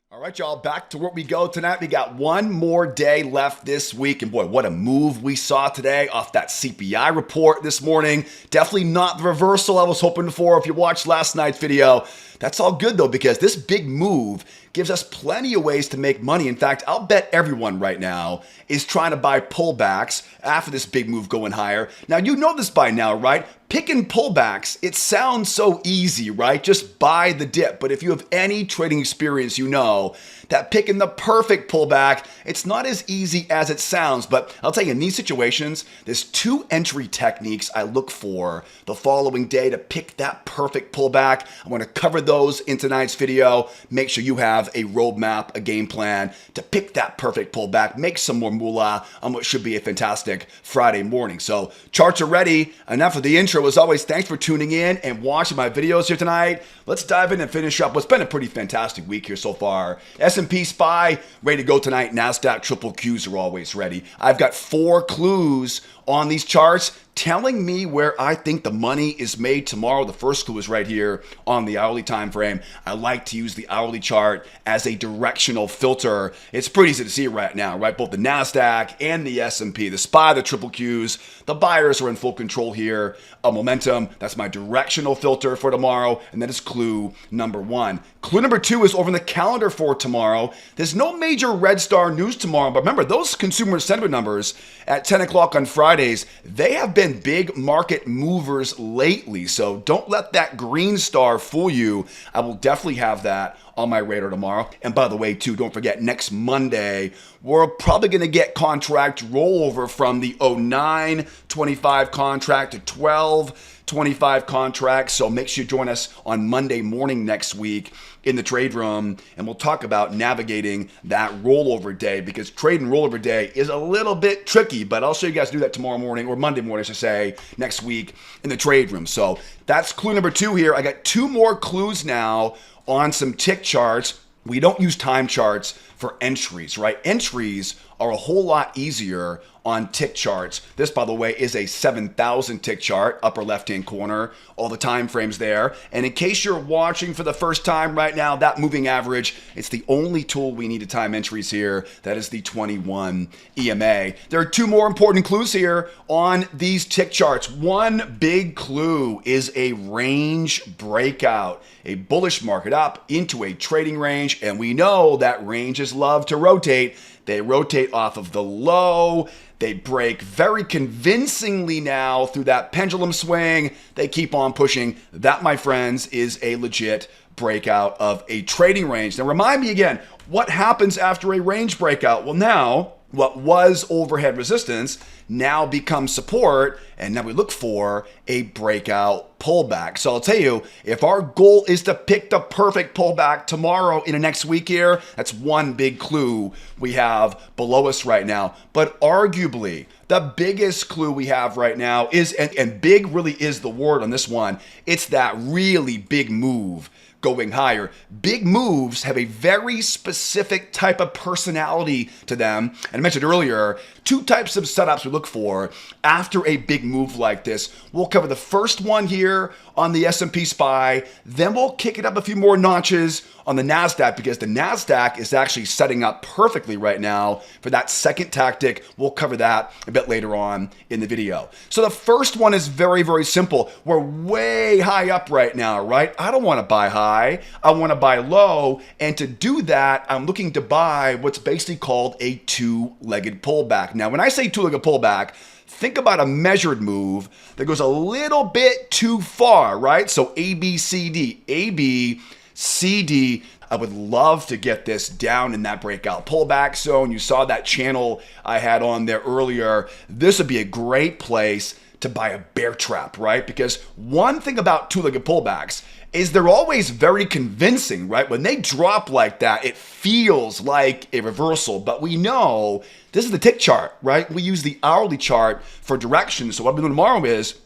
All right, y'all, back to where we go tonight. We got one more day left this week. And boy, what a move we saw today off that CPI report this morning. Definitely not the reversal I was hoping for if you watched last night's video. That's all good, though, because this big move gives us plenty of ways to make money. In fact, I'll bet everyone right now is trying to buy pullbacks after this big move going higher. Now, you know this by now, right? Picking pullbacks, it sounds so easy, right? Just buy the dip. But if you have any trading experience, you know that picking the perfect pullback, it's not as easy as it sounds. But I'll tell you, in these situations, there's two entry techniques I look for the following day to pick that perfect pullback. I want to cover those in tonight's video. Make sure you have a roadmap, a game plan to pick that perfect pullback, make some more moolah on what should be a fantastic Friday morning. So charts are ready. Enough of the intro. As always, thanks for tuning in and watching my videos here tonight. Let's dive in and finish up what's been a pretty fantastic week here so far. S&P SPY, ready to go tonight. Nasdaq triple Qs are always ready. I've got 4 clues on these charts telling me where I think the money is made tomorrow. The first clue is right here on the hourly time frame. I like to use the hourly chart as a directional filter. It's pretty easy to see right now, right? Both the Nasdaq and the S&P, the SPY, the triple Qs, the buyers are in full control here of momentum. That's my directional filter for tomorrow, and that is clue number 1. Clue number 2 is over in the calendar for tomorrow. There's no major red star news tomorrow, but remember, those consumer sentiment numbers at 10 o'clock on Fridays, they have been big market movers lately, so don't let that green star fool you. I will definitely have that on my radar tomorrow. And by the way, too, don't forget, next Monday, we're probably going to get contract rollover from the 09.25 contract to 12.25 contract. So make sure you join us on Monday morning next week in the trade room, and we'll talk about navigating that rollover day, because trade and rollover day is a little bit tricky, but I'll show you guys to do that tomorrow morning, or Monday morning, I should say, next week in the trade room. So that's clue number 2 here. I got 2 more clues now on some tick charts. We don't use time charts for entries, right? Entries are a whole lot easier on tick charts. This, by the way, is a 7,000 tick chart, upper left-hand corner, all the time frames there. And in case you're watching for the first time right now, that moving average, it's the only tool we need to time entries here. That is the 21 EMA. There are 2 more important clues here on these tick charts. One big clue is a range breakout, a bullish market up into a trading range. And we know that ranges love to rotate. They rotate off of the low. They break very convincingly now through that pendulum swing. They keep on pushing. That, my friends, is a legit breakout of a trading range. Now, remind me again, what happens after a range breakout? Well, now, what was overhead resistance now becomes support, and now we look for a breakout pullback. So I'll tell you, if our goal is to pick the perfect pullback tomorrow in the next week here, that's one big clue we have below us right now. But arguably, the biggest clue we have right now is, and big really is the word on this one, it's that really big move going higher. Big moves have a very specific type of personality to them. And I mentioned earlier, 2 types of setups we look for after a big move like this. We'll cover the first one here on the S&P SPY. Then we'll kick it up a few more notches on the Nasdaq, because the Nasdaq is actually setting up perfectly right now for that second tactic. We'll cover that a bit later on in the video. So the first one is very, very simple. We're way high up right now, right? I don't want to buy high. I want to buy low. And to do that, I'm looking to buy what's basically called a 2-legged pullback. Now, when I say 2-legged pullback, think about a measured move that goes a little bit too far, right? So A, B, C, D, A, B, C, D. I would love to get this down in that breakout pullback zone. You saw that channel I had on there earlier. This would be a great place to buy a bear trap, right? Because one thing about 2-legged pullbacks is they're always very convincing, right? When they drop like that, it feels like a reversal, but we know this is the tick chart, right? We use the hourly chart for direction. So what I'm doing tomorrow is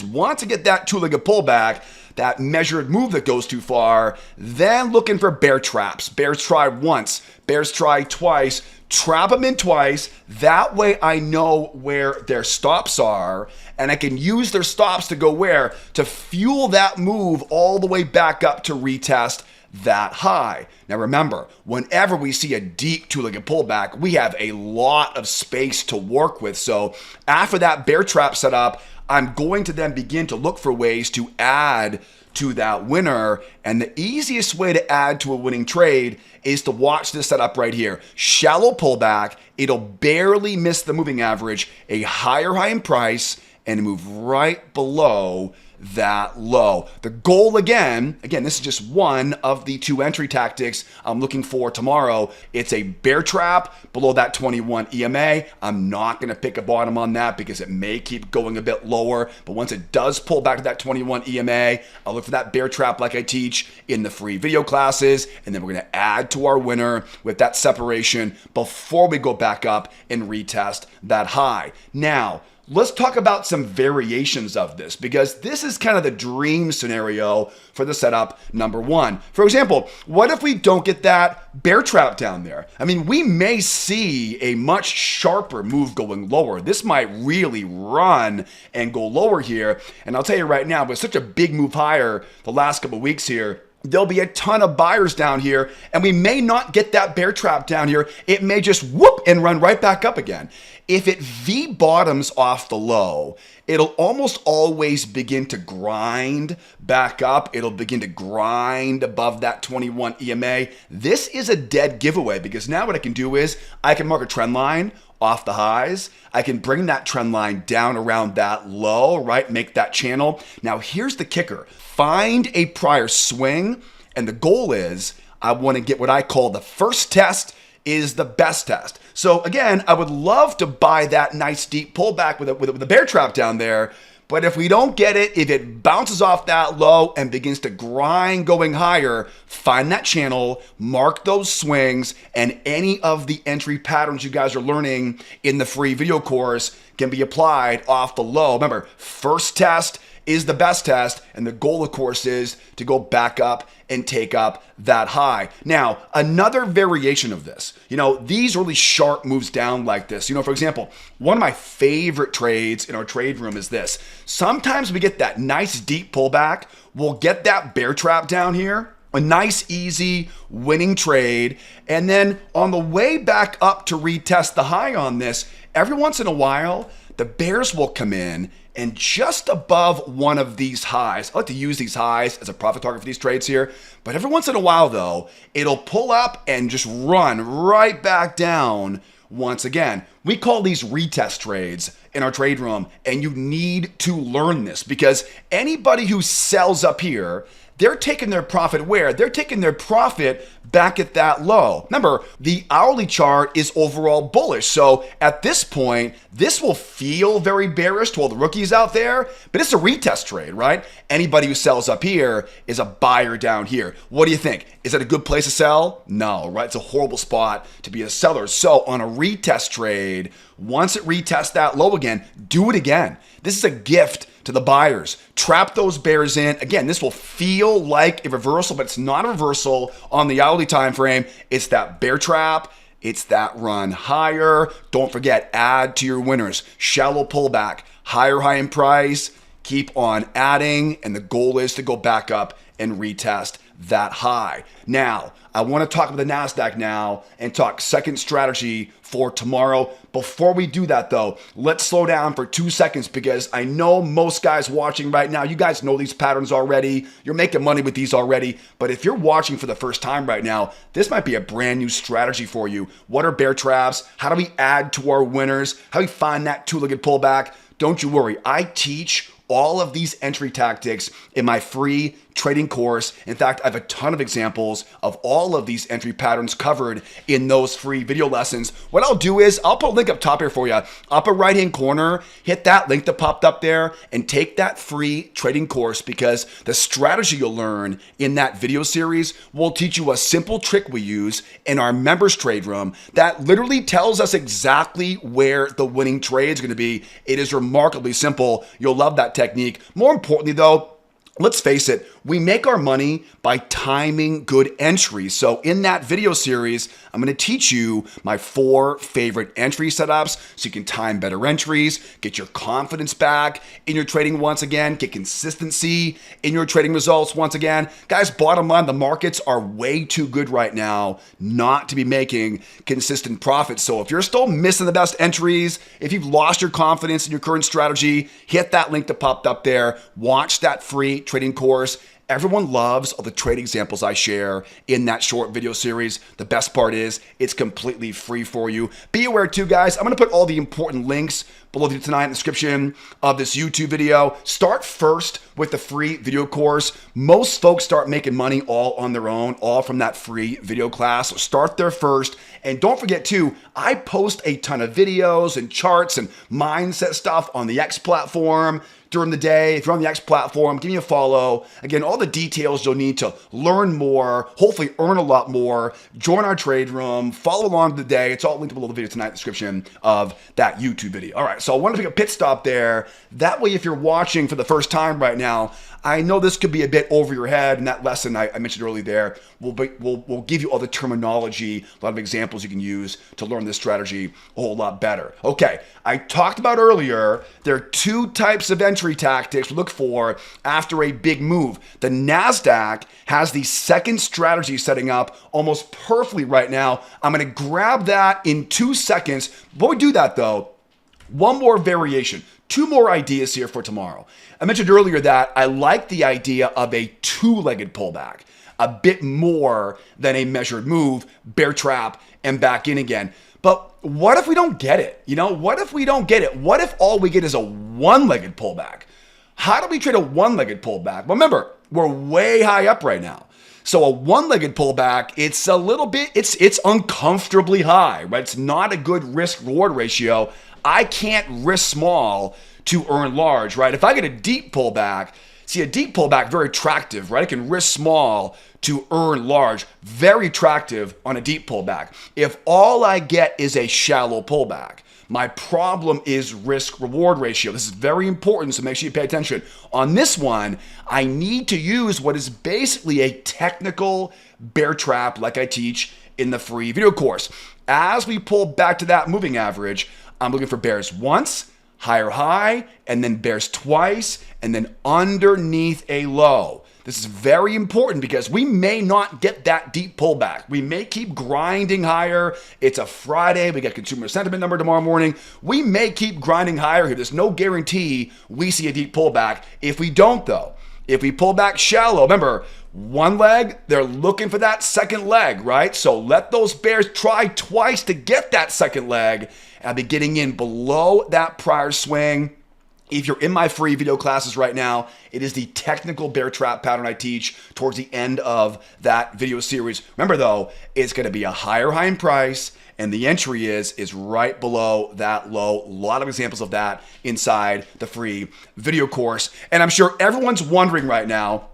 want to get that 2-legged pullback, that measured move that goes too far, then looking for bear traps. Bears try once, bears try twice, trap them in twice. That way I know where their stops are, and I can use their stops to go where? To fuel that move all the way back up to retest that high. Now remember, whenever we see a deep two-legged pullback, we have a lot of space to work with. So after that bear trap setup, I'm going to then begin to look for ways to add to that winner. And the easiest way to add to a winning trade is to watch this setup right here. Shallow pullback, it'll barely miss the moving average, a higher high in price, and move right below that low. The goal again, this is just one of the 2 entry tactics I'm looking for tomorrow. It's a bear trap below that 21 EMA. I'm not going to pick a bottom on that because it may keep going a bit lower. But once it does pull back to that 21 EMA, I'll look for that bear trap like I teach in the free video classes. And then we're going to add to our winner with that separation before we go back up and retest that high. Now, let's talk about some variations of this because this is kind of the dream scenario for the setup number 1. For example, what if we don't get that bear trap down there? I mean, we may see a much sharper move going lower. This might really run and go lower here. And I'll tell you right now, with such a big move higher the last couple of weeks here, there'll be a ton of buyers down here, and we may not get that bear trap down here. It may just whoop and run right back up again. If it V bottoms off the low, it'll almost always begin to grind back up. It'll begin to grind above that 21 EMA. This is a dead giveaway because now what I can do is I can mark a trend line off the highs. I can bring that trend line down around that low, right? Make that channel. Now here's the kicker. Find a prior swing, and the goal is I want to get what I call the first test is the best test. So again, I would love to buy that nice deep pullback with a bear trap down there. But if we don't get it, if it bounces off that low and begins to grind going higher, find that channel, mark those swings, and any of the entry patterns you guys are learning in the free video course can be applied off the low. Remember, first test is the best test, and the goal, of course, is to go back up and take up that high. Now, another variation of this, these really sharp moves down like this. For example, one of my favorite trades in our trade room is this. Sometimes we get that nice deep pullback. We'll get that bear trap down here, a nice, easy winning trade. And then on the way back up to retest the high on this, every once in a while, the bears will come in and just above one of these highs. I like to use these highs as a profit target for these trades here. But every once in a while, though, it'll pull up and just run right back down once again. We call these retest trades in our trade room, and you need to learn this because anybody who sells up here, they're taking their profit where? They're taking their profit back at that low. Remember, the hourly chart is overall bullish. So at this point, this will feel very bearish to all the rookies out there, but it's a retest trade, right? Anybody who sells up here is a buyer down here. What do you think? Is it a good place to sell? No, right? It's a horrible spot to be a seller. So on a retest trade, once it retests that low again, do it again. This is a gift to the buyers. Trap those bears in. Again, this will feel like a reversal, but it's not a reversal on the hourly time frame. It's that bear trap. It's that run higher. Don't forget, add to your winners. Shallow pullback, higher high in price. Keep on adding, and the goal is to go back up and retest that high. Now, I want to talk about the Nasdaq now and talk second strategy for tomorrow. Before we do that though, let's slow down for 2 seconds because I know most guys watching right now, you guys know these patterns already. You're making money with these already. But if you're watching for the first time right now, this might be a brand new strategy for you. What are bear traps? How do we add to our winners? How do we find that two-legged pullback? Don't you worry. I teach all of these entry tactics in my free trading course. In fact, I have a ton of examples of all of these entry patterns covered in those free video lessons. What I'll do is I'll put a link up top here for you. Upper right-hand corner, hit that link that popped up there and take that free trading course because the strategy you'll learn in that video series will teach you a simple trick we use in our members trade room that literally tells us exactly where the winning trade is going to be. It is remarkably simple. You'll love that technique. More importantly though, let's face it, we make our money by timing good entries. So in that video series, I'm going to teach you my 4 favorite entry setups so you can time better entries, get your confidence back in your trading once again, get consistency in your trading results once again. Guys, bottom line, the markets are way too good right now not to be making consistent profits. So if you're still missing the best entries, if you've lost your confidence in your current strategy, hit that link that popped up there. Watch that free trading course. Everyone loves all the trade examples I share in that short video series. The best part is it's completely free for you. Be aware too, guys, I'm going to put all the important links below tonight in the description of this YouTube video. Start first with the free video course. Most folks start making money all on their own, all from that free video class. So start there first. And don't forget too, I post a ton of videos and charts and mindset stuff on the X platform during the day. If you're on the X platform, give me a follow. Again, all the details you'll need to learn more, hopefully earn a lot more, join our trade room, follow along the day. It's all linked below the video tonight in the description of that YouTube video. All right, so I want to take a pit stop there. That way, if you're watching for the first time right now, I know this could be a bit over your head, and that lesson I mentioned earlier there will give you all the terminology, a lot of examples you can use to learn this strategy a whole lot better. Okay, I talked about earlier, there are 2 types of entry tactics to look for after a big move. The Nasdaq has the second strategy setting up almost perfectly right now. I'm going to grab that in 2 seconds. Before we do that though, one more variation. 2 more ideas here for tomorrow. I mentioned earlier that I like the idea of a 2-legged pullback, a bit more than a measured move, bear trap, and back in again. But what if we don't get it? What if we don't get it? What if all we get is a 1-legged pullback? How do we trade a 1-legged pullback? Well, remember, we're way high up right now. So a 1-legged pullback, it's a little bit, it's uncomfortably high, right? It's not a good risk reward ratio. I can't risk small to earn large, right? If I get a deep pullback, see a deep pullback, very attractive, right? I can risk small to earn large, very attractive on a deep pullback. If all I get is a shallow pullback, my problem is risk reward ratio. This is very important, so make sure you pay attention. On this one, I need to use what is basically a technical bear trap like I teach in the free video course. As we pull back to that moving average, I'm looking for bears once, higher high, and then bears twice, and then underneath a low. This is very important because we may not get that deep pullback. We may keep grinding higher. It's a Friday. We got consumer sentiment number tomorrow morning. We may keep grinding higher here. There's no guarantee we see a deep pullback. If we don't though, if we pull back shallow, remember, 1 leg, they're looking for that second leg, right? So let those bears try twice to get that second leg. I'll be getting in below that prior swing. If you're in my free video classes right now, it is the technical bear trap pattern I teach towards the end of that video series. Remember though, it's going to be a higher high in price, and the entry is right below that low. A lot of examples of that inside the free video course. And I'm sure everyone's wondering right now,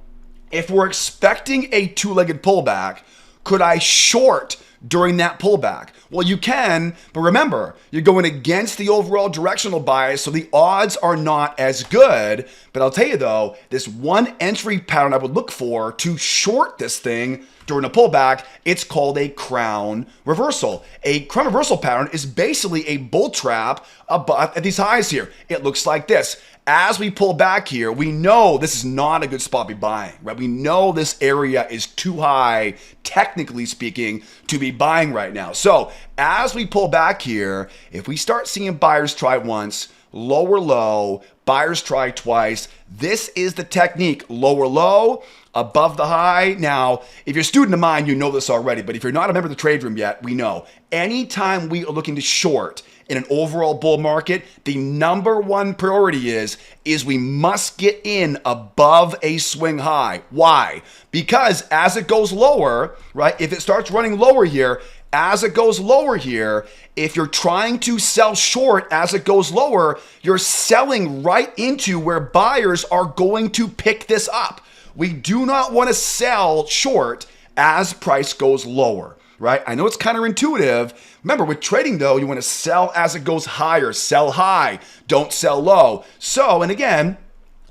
if we're expecting a 2-legged pullback, could I short during that pullback? Well, you can, but remember, you're going against the overall directional bias, so the odds are not as good. But I'll tell you though, this one entry pattern I would look for to short this thing during a pullback, it's called a crown reversal. A crown reversal pattern is basically a bull trap above at these highs here. It looks like this. As we pull back here, we know this is not a good spot to be buying, right? We know this area is too high, technically speaking, to be buying right now. So as we pull back here, if we start seeing buyers try once, lower low, buyers try twice, this is the technique. Lower low, above the high. Now, if you're a student of mine, you know this already, but if you're not a member of the trade room yet, we know. Anytime we are looking to short in an overall bull market, the number one priority is we must get in above a swing high. Why? Because as it goes lower, right, if it starts running lower here, as it goes lower here, if you're trying to sell short as it goes lower, you're selling right into where buyers are going to pick this up. We do not want to sell short as price goes lower, right? I know it's counterintuitive. Remember, with trading though, you want to sell as it goes higher. Sell high, don't sell low. So, and again,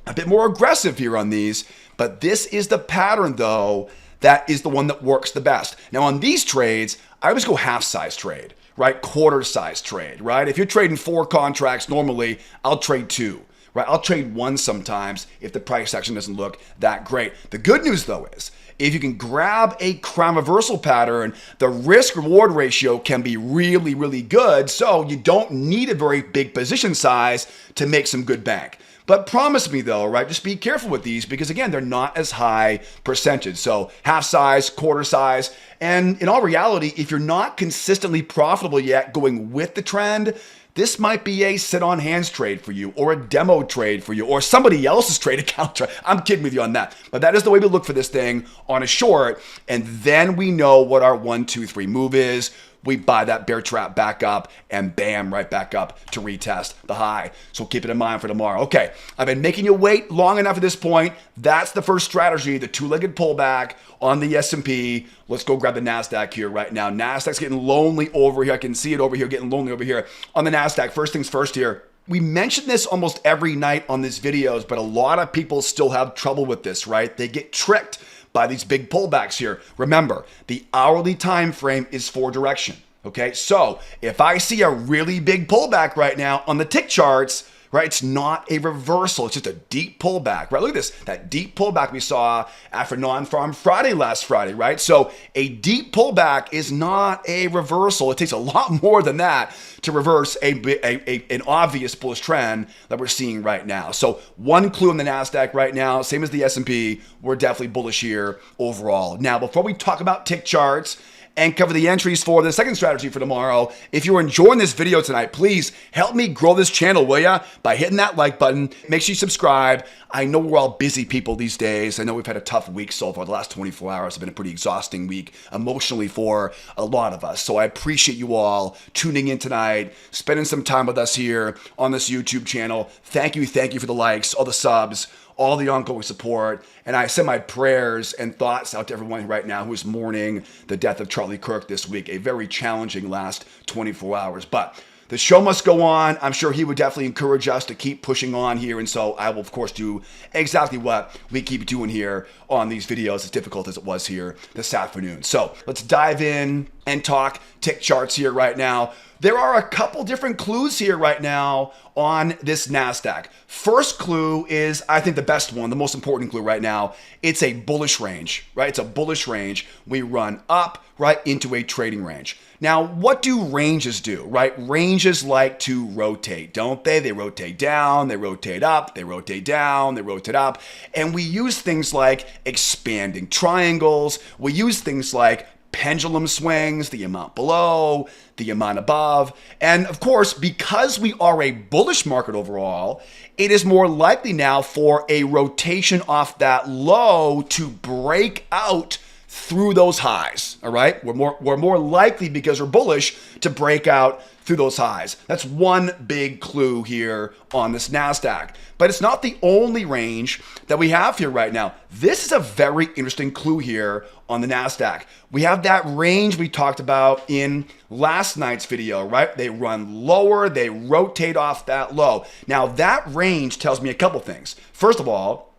a bit more aggressive here on these. But this is the pattern, though, that is the one that works the best. Now, on these trades, I always go half size trade, right? Quarter size trade, right? If you're trading 4 contracts normally, I'll trade 2. Right? I'll trade 1 sometimes if the price action doesn't look that great. The good news, though, is if you can grab a crown reversal pattern, the risk-reward ratio can be really, really good. So you don't need a very big position size to make some good bank. But promise me, though, right, just be careful with these because, again, they're not as high percentage. So half size, quarter size. And in all reality, if you're not consistently profitable yet going with the trend, this might be a sit-on-hands trade for you or a demo trade for you or somebody else's trade account trade. I'm kidding with you on that. But that is the way we look for this thing on a short. And then we know what our 1, 2, 3 move is. We buy that bear trap back up and bam, right back up to retest the high. So keep it in mind for tomorrow. Okay, I've been making you wait long enough at this point. That's the first strategy, the 2-legged pullback on the S&P. Let's go grab the Nasdaq here right now. Nasdaq's getting lonely over here. I can see it over here, getting lonely over here. On the Nasdaq, first things first here. We mention this almost every night on these videos, but a lot of people still have trouble with this, right? They get tricked by these big pullbacks here. Remember, the hourly time frame is for direction. Okay, so if I see a really big pullback right now on the tick charts, right, it's not a reversal. It's just a deep pullback, right? Look at this, that deep pullback we saw after non-farm Friday last Friday, right? So a deep pullback is not a reversal. It takes a lot more than that to reverse an obvious bullish trend that we're seeing right now. So one clue in the Nasdaq right now, same as the S&P, we're definitely bullish here overall. Now, before we talk about tick charts and cover the entries for the second strategy for tomorrow, if you're enjoying this video tonight, please help me grow this channel, will ya? By hitting that like button. Make sure you subscribe. I know we're all busy people these days. I know we've had a tough week so far. The last 24 hours have been a pretty exhausting week emotionally for a lot of us. So I appreciate you all tuning in tonight, spending some time with us here on this YouTube channel. Thank you for the likes, all the subs, all the ongoing support. And I send my prayers and thoughts out to everyone right now who is mourning the death of Charlie Kirk this week. A very challenging last 24 hours. But the show must go on. I'm sure he would definitely encourage us to keep pushing on here. And so I will, of course, do exactly what we keep doing here on these videos, as difficult as it was here this afternoon. So let's dive in and talk tick charts here right now. There are a couple different clues here right now on this Nasdaq. First clue is, I think, the best one, the most important clue right now. It's a bullish range, right? It's a bullish range. We run up right into a trading range. Now, what do ranges do, right? Ranges like to rotate, don't they? They rotate down, they rotate up, they rotate down, they rotate up. And we use things like expanding triangles. We use things like pendulum swings, the amount below, the amount above. And of course, because we are a bullish market overall, it is more likely now for a rotation off that low to break out through those highs. All right, we're more likely, because we're bullish, to break out through those highs. That's one big clue here on this Nasdaq. But it's not the only range that we have here right now. This is a very interesting clue here on the Nasdaq. We have that range we talked about in last night's video, right? They run lower, they rotate off that low. Now that range tells me a couple things. First of all,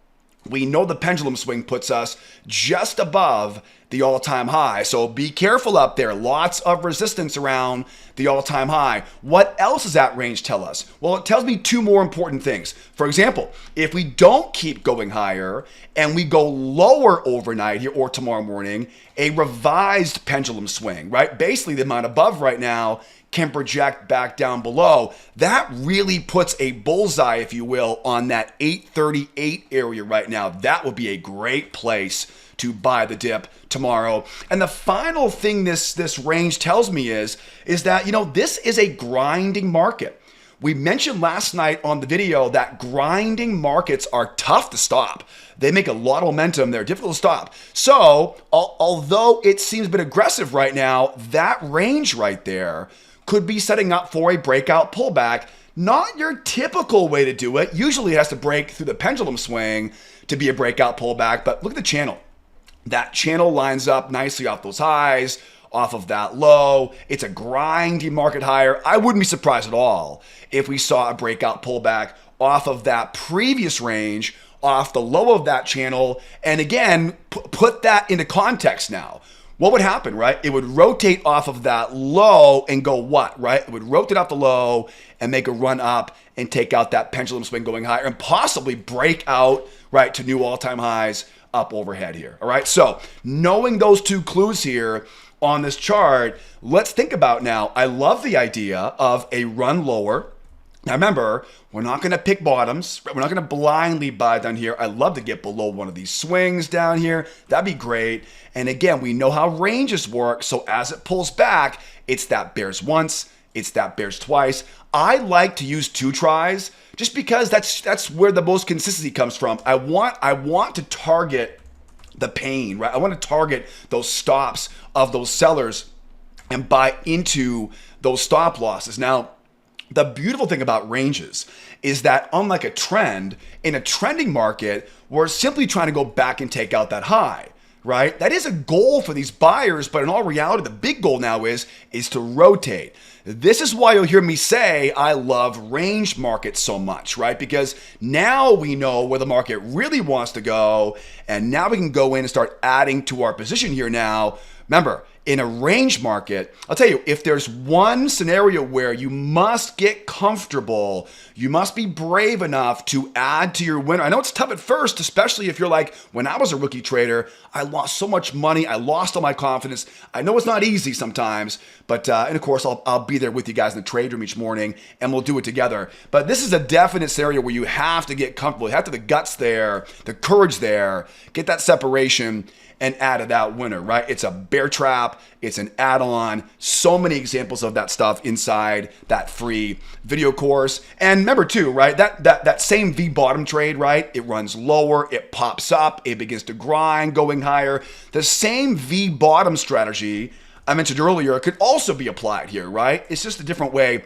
we know the pendulum swing puts us just above the all-time high. So be careful up there. Lots of resistance around the all-time high. What else does that range tell us? Well, it tells me two more important things. For example, if we don't keep going higher and we go lower overnight here or tomorrow morning, a revised pendulum swing, right? Basically the amount above right now can project back down below. That really puts a bullseye, if you will, on that 838 area right now. That would be a great place to buy the dip tomorrow. And the final thing this range tells me is that, this is a grinding market. We mentioned last night on the video that grinding markets are tough to stop. They make a lot of momentum. They're difficult to stop. So although it seems a bit aggressive right now, that range right there could be setting up for a breakout pullback. Not your typical way to do it. Usually it has to break through the pendulum swing to be a breakout pullback. But look at the channel. That channel lines up nicely off those highs, off of that low. It's a grinding market higher. I wouldn't be surprised at all if we saw a breakout pullback off of that previous range off the low of that channel. And again, put that into context now. What would happen, right? It would rotate off of that low and go what, right? It would rotate off the low and make a run up and take out that pendulum swing going higher and possibly break out, right, to new all-time highs up overhead here, all right? So knowing those two clues here on this chart, let's think about now. I love the idea of a run lower. Now remember, we're not going to pick bottoms. We're not going to blindly buy down here. I'd love to get below one of these swings down here. That'd be great. And again, we know how ranges work. So as it pulls back, it's that bears once, it's that bears twice. I like to use 2 tries just because that's where the most consistency comes from. I want to target the pain, right? I want to target those stops of those sellers and buy into those stop losses. Now, the beautiful thing about ranges is that unlike a trend, in a trending market, we're simply trying to go back and take out that high, right? That is a goal for these buyers, but in all reality, the big goal now is to rotate. This is why you'll hear me say I love range markets so much, right? Because now we know where the market really wants to go, and now we can go in and start adding to our position here now. Remember, in a range market, I'll tell you, if there's one scenario where you must get comfortable, you must be brave enough to add to your winner. I know it's tough at first, especially if you're like, when I was a rookie trader, I lost so much money. I lost all my confidence. I know it's not easy sometimes, but, and of course, I'll be there with you guys in the trade room each morning and we'll do it together. But this is a definite scenario where you have to get comfortable. You have to have the guts there, the courage there, get that separation and add it out winner, right? It's a bear trap. It's an add-on. So many examples of that stuff inside that free video course. And remember too, right? That same V bottom trade, right? It runs lower, it pops up, it begins to grind, going higher. The same V bottom strategy I mentioned earlier could also be applied here, right? It's just a different way.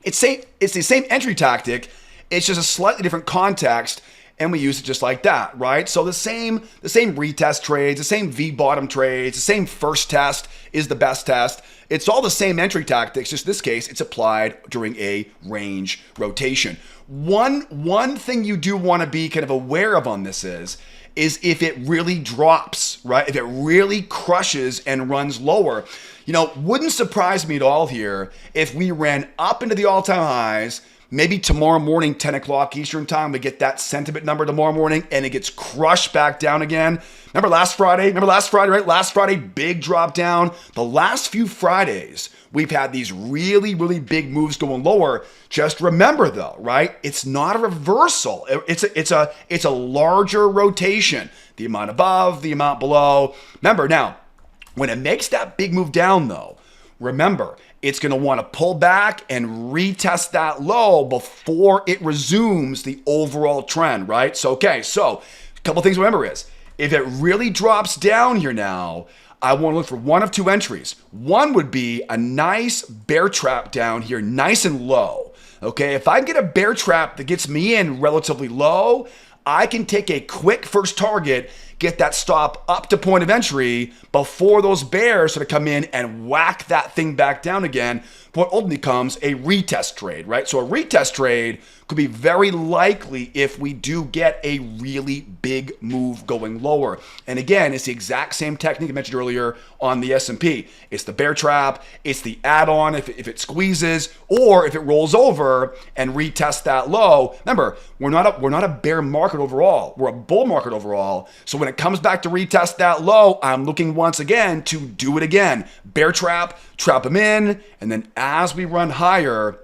It's the same entry tactic. It's just a slightly different context. And we use it just like that, right? So the same retest trades, the same V bottom trades, the same first test is the best test. It's all the same entry tactics, just in this case, it's applied during a range rotation. One thing you do want to be kind of aware of on this is if it really drops, right? If it really crushes and runs lower. You know, wouldn't surprise me at all here if we ran up into the all-time highs. Maybe tomorrow morning, 10 o'clock Eastern time, we get that sentiment number tomorrow morning and it gets crushed back down again. Remember last Friday, right? Last Friday, big drop down. The last few Fridays, we've had these really, really big moves going lower. Just remember though, right? It's not a reversal. It's a larger rotation. The amount above, the amount below. Remember now, when it makes that big move down though, remember, it's going to want to pull back and retest that low before it resumes the overall trend, right? So, okay, so a couple things to remember is, if it really drops down here now, I want to look for one of 2 entries. One would be a nice bear trap down here, nice and low. Okay, if I get a bear trap that gets me in relatively low, I can take a quick first target, get that stop up to point of entry before those bears sort of come in and whack that thing back down again. What ultimately becomes a retest trade, right? So a retest trade could be very likely if we do get a really big move going lower. And again, it's the exact same technique I mentioned earlier on the S&P. It's the bear trap, it's the add-on if it squeezes, or if it rolls over and retests that low. Remember, we're not a bear market overall. We're a bull market overall. So when it comes back to retest that low, I'm looking once again to do it again. Bear trap, trap them in, and then as we run higher,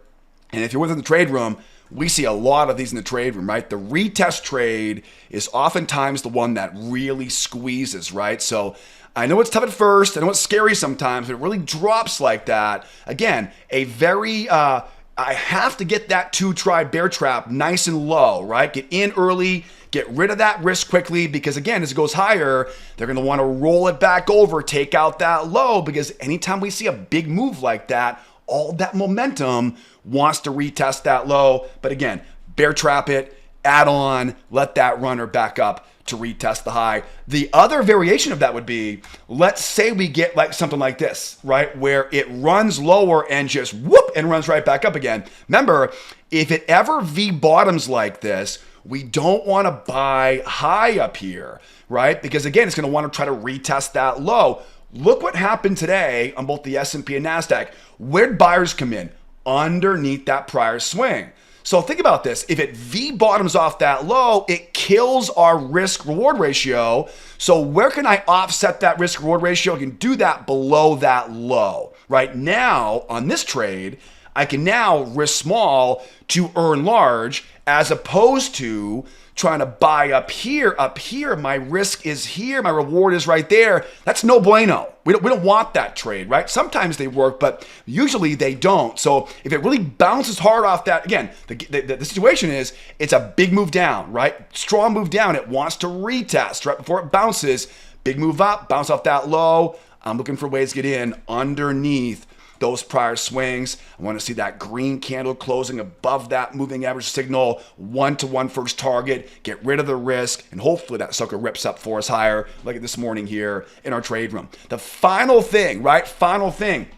and if you're within the trade room, we see a lot of these in the trade room, right? The retest trade is oftentimes the one that really squeezes, right? So I know it's tough at first. I know it's scary sometimes, but it really drops like that. Again, a very, I have to get that 2-try bear trap nice and low, right? Get in early, get rid of that risk quickly, because again, as it goes higher, they're going to want to roll it back over, take out that low, because anytime we see a big move like that, all that momentum wants to retest that low. But again, bear trap it, add on, let that runner back up to retest the high. The other variation of that would be, let's say we get like something like this, right? Where it runs lower and just whoop and runs right back up again. Remember, if it ever V bottoms like this, we don't want to buy high up here, right? Because again, it's going to want to try to retest that low. Look what happened today on both the S&P and Nasdaq. Where'd buyers come in? Underneath that prior swing. So think about this. If it V bottoms off that low, it kills our risk reward ratio. So where can I offset that risk reward ratio? I can do that below that low. Right now on this trade, I can now risk small to earn large, as opposed to trying to buy up here. Up here, my risk is here, my reward is right there. That's no bueno. We don't want that trade, right? Sometimes they work, but usually they don't. So if it really bounces hard off that, again, the situation is it's a big move down, right? Strong move down. It wants to retest right before it bounces. Big move up, bounce off that low. I'm looking for ways to get in underneath those prior swings. I want to see that green candle closing above that moving average signal, 1-to-1 first target, get rid of the risk, and hopefully that sucker rips up for us higher, like this morning here in our trade room. The final thing, right? Final thing,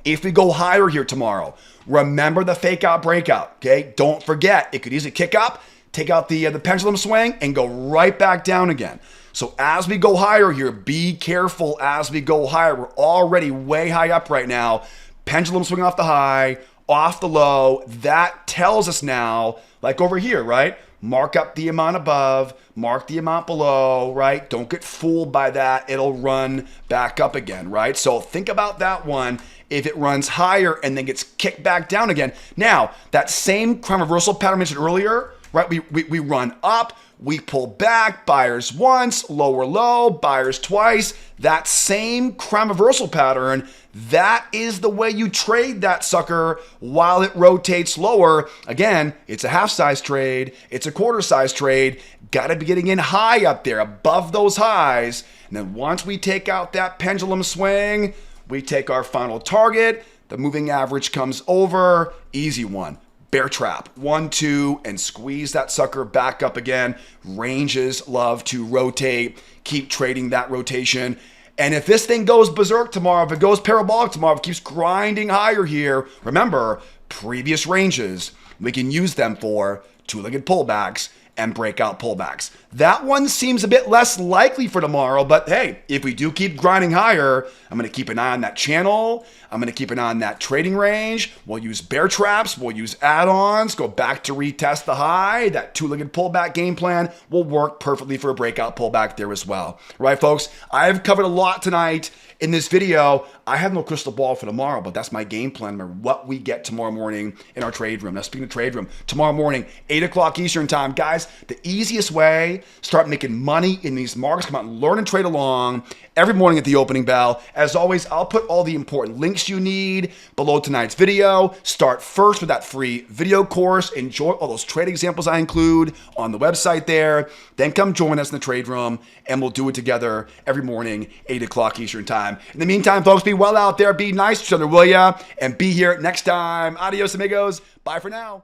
if we go higher here tomorrow, remember the fake out breakout, okay? Don't forget, it could easily kick up, take out the pendulum swing, and go right back down again. So as we go higher here, be careful as we go higher. We're already way high up right now. Pendulum swing off the high, off the low. That tells us now, like over here, right? Mark up the amount above, mark the amount below, right? Don't get fooled by that. It'll run back up again, right? So think about that one. If it runs higher and then gets kicked back down again. Now, that same crime reversal pattern I mentioned earlier, right? We run up, we pull back, buyers once, lower low, buyers twice. That same crime reversal pattern, that is the way you trade that sucker while it rotates lower. Again, it's a half size trade. It's a quarter size trade. Got to be getting in high up there above those highs. And then once we take out that pendulum swing, we take our final target. The moving average comes over. Easy one. Bear trap, 1, 2, and squeeze that sucker back up again. Ranges love to rotate. Keep trading that rotation. And if this thing goes berserk tomorrow, if it goes parabolic tomorrow, if it keeps grinding higher here, remember, previous ranges, we can use them for two-legged pullbacks and breakout pullbacks. That one seems a bit less likely for tomorrow, but hey, if we do keep grinding higher, I'm going to keep an eye on that channel. I'm going to keep an eye on that trading range. We'll use bear traps. We'll use add-ons, go back to retest the high. That two-legged pullback game plan will work perfectly for a breakout pullback there as well. Right, folks? I've covered a lot tonight in this video. I have no crystal ball for tomorrow, but that's my game plan. Remember what we get tomorrow morning in our trade room. Now, speaking of trade room, tomorrow morning, 8 o'clock Eastern time. Guys, the easiest way, start making money in these markets. Come out and learn and trade along every morning at the opening bell. As always, I'll put all the important links you need below tonight's video. Start first with that free video course. Enjoy all those trade examples I include on the website there. Then come join us in the trade room, and we'll do it together every morning, 8 o'clock Eastern time. In the meantime, folks, be well out there. Be nice to each other, will ya? And be here next time. Adios, amigos. Bye for now.